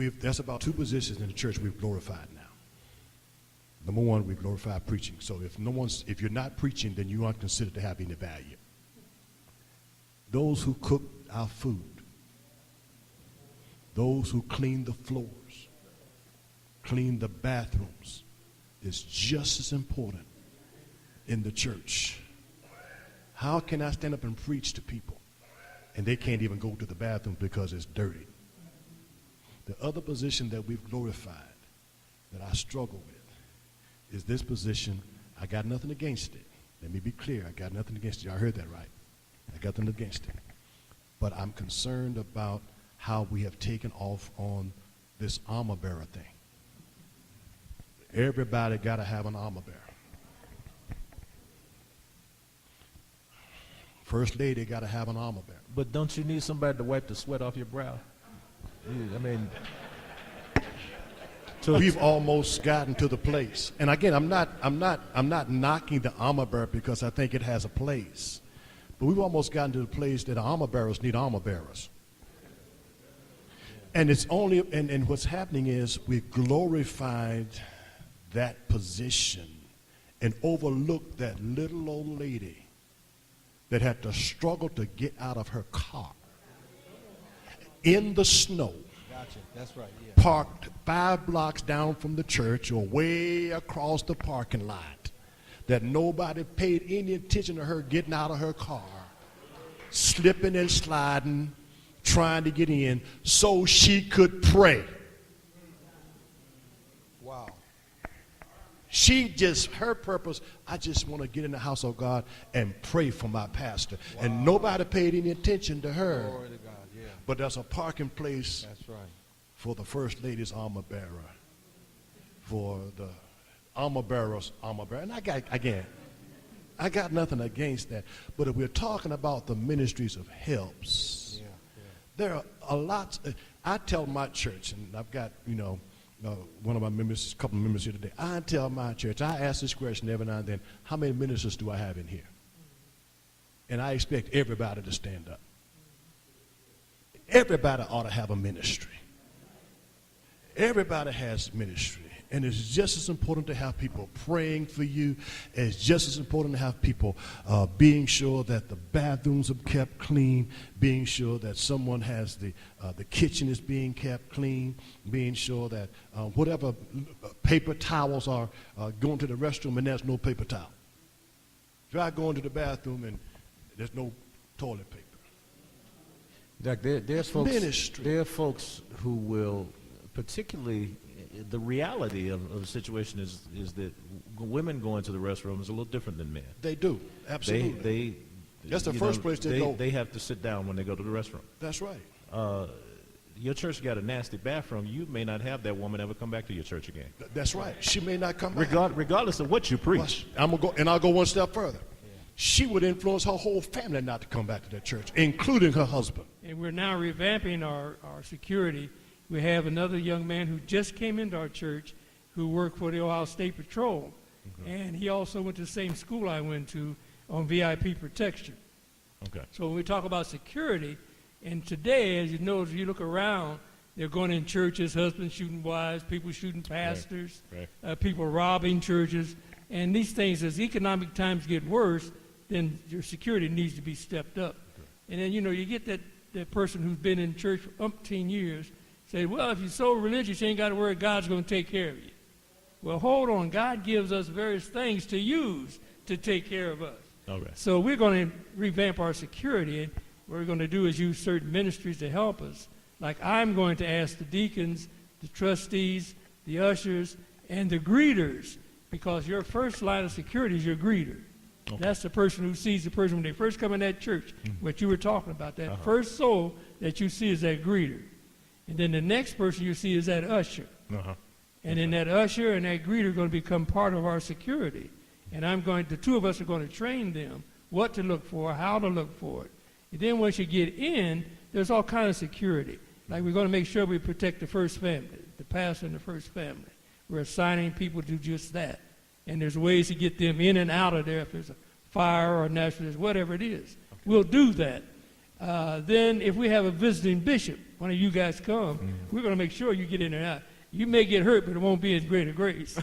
There's about two positions in the church we've glorified now. Number one, we glorify preaching. So if you're not preaching, then you aren't considered to have any value. Those who cook our food, those who clean the floors, clean the bathrooms, is just as important in the church. How can I stand up and preach to people and they can't even go to the bathroom because it's dirty? The other position that we've glorified that I struggle with is this position. I got nothing against it. Let me be clear. I got nothing against it. Y'all heard that right. I got nothing against it. But I'm concerned about how we have taken off on this armor bearer thing. Everybody got to have an armor bearer. First lady got to have an armor bearer. But don't you need somebody to wipe the sweat off your brow? I mean, we've almost gotten to the place. And again, I'm not knocking the armor bearer because I think it has a place. But we've almost gotten to the place that armor bearers need armor bearers. And it's only, and what's happening is we've glorified that position and overlooked that little old lady that had to struggle to get out of her car in the snow. Gotcha. That's right. Yeah. Parked 5 blocks down from the church or way across the parking lot, that nobody paid any attention to her getting out of her car, slipping and sliding, trying to get in so she could pray. Wow. Her purpose, I just want to get in the house of God and pray for my pastor. Wow. And nobody paid any attention to her. Glory to God, yeah. But there's a parking place. That's right. For the first lady's armor bearer, for the armor bearer's armor bearer. And I got nothing against that. But if we're talking about the ministries of helps, there are a lot. I tell my church, and I've got, one of my members, a couple of members here today. I tell my church, I ask this question every now and then, how many ministers do I have in here? And I expect everybody to stand up. Everybody ought to have a ministry. Everybody has ministry, and it's just as important to have people praying for you. It's just as important to have people being sure that the bathrooms are kept clean, being sure that someone has the kitchen is being kept clean, being sure that whatever paper towels are going to the restroom and there's no paper towel. Try going to the bathroom and there's no toilet paper. There are folks who will. Particularly, the reality of the situation is that women going to the restroom is a little different than men. They do, absolutely. That's the first place they go. They have to sit down when they go to the restroom. That's right. Your church got a nasty bathroom. You may not have that woman ever come back to your church again. That's right. She may not come back. Regardless of what you preach. I'll go one step further. She would influence her whole family not to come back to that church, including her husband. And we're now revamping our security. We have another young man who just came into our church who worked for the Ohio State Patrol. Okay. And he also went to the same school I went to on VIP protection. Okay. So when we talk about security, and today, as you know, as you look around, they're going in churches, husbands shooting wives, people shooting pastors, right. People robbing churches. And these things, as economic times get worse, then your security needs to be stepped up. Okay. And then, you get that person who's been in church for umpteen years, say, well, if you're so religious, you ain't got to worry, God's going to take care of you. Well, hold on. God gives us various things to use to take care of us. Okay. So we're going to revamp our security, and what we're going to do is use certain ministries to help us. Like I'm going to ask the deacons, the trustees, the ushers, and the greeters, because your first line of security is your greeter. Okay. That's the person who sees the person when they first come in that church, what you were talking about. That first soul that you see is that greeter. And then the next person you see is that usher. And then that usher and that greeter are going to become part of our security. And the two of us are going to train them what to look for, how to look for it. And then once you get in, there's all kinds of security. Like we're going to make sure we protect the first family, the pastor and the first family. We're assigning people to do just that. And there's ways to get them in and out of there if there's a fire or natural, whatever it is. Okay. We'll do that. Then if we have a visiting bishop, one of you guys come, we're going to make sure you get in and out. You may get hurt, but it won't be as great a grace.